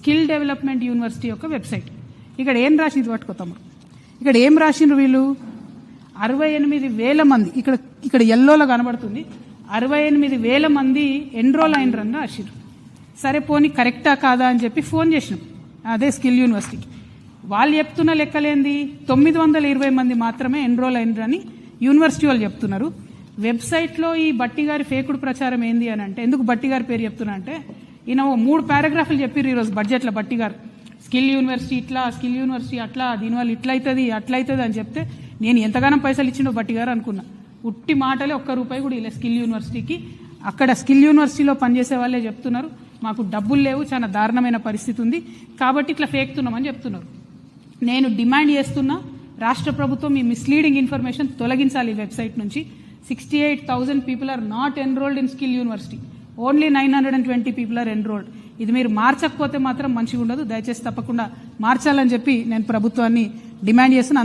Skill development university యొక్క website. ఇక్కడ ఏం రాసి ఇది పట్టుకోతాము, ఇక్కడ ఏం రాసిండ్రు వీళ్ళు, 68,000 మంది, ఇక్కడ ఎల్లోలో కనబడుతుంది, 68,000 మంది ఎన్రోల్ అయినరని రాసిండ్రు. సరే పోనీ కరెక్టా కాదా అని చెప్పి ఫోన్ చేసినాం అదే స్కిల్ యూనివర్సిటీకి. వాళ్ళు చెప్తున్న లెక్కలేంది, 920 మంది మాత్రమే ఎన్రోల్ అయినరని యూనివర్సిటీ వాళ్ళు చెప్తున్నారు. వెబ్సైట్లో ఈ బట్టి గారి ఫేకుడు ప్రచారం ఏంది అని అంటే, ఎందుకు బట్టి గారి పేరు చెప్తున్నా అంటే, ఈయన 3 పారాగ్రాఫ్లు చెప్పారు ఈరోజు బడ్జెట్లో బట్టి గారు. స్కిల్ యూనివర్సిటీ ఇట్లా, స్కిల్ యూనివర్సిటీ అట్లా, దీనివల్ల ఇట్లయితుంది అట్లయితుంది అని చెప్తే నేను ఎంతగానో పైసలు ఇచ్చిండో బట్టి గారు అనుకున్నా. ఉట్టి మాటలే, ₹1 కూడా ఇలా స్కిల్ యూనివర్సిటీకి. అక్కడ స్కిల్ యూనివర్సిటీలో పనిచేసే వాళ్ళే చెప్తున్నారు మాకు డబ్బులు లేవు, చాలా దారుణమైన పరిస్థితి ఉంది కాబట్టి ఇట్లా ఫేక్తున్నామని చెప్తున్నారు. నేను డిమాండ్ చేస్తున్నా, రాష్ట్ర ప్రభుత్వం ఈ మిస్లీడింగ్ ఇన్ఫర్మేషన్ తొలగించాలి ఈ వెబ్సైట్ నుంచి. 68,000 people are not enrolled in skill university, only 920 people are enrolled. ఇది మీరు మార్చకపోతే మాత్రం మంచిగా ఉండదు. దయచేసి తప్పకుండా మార్చాలని చెప్పి నేను ప్రభుత్వాన్ని డిమాండ్ చేస్తున్నా.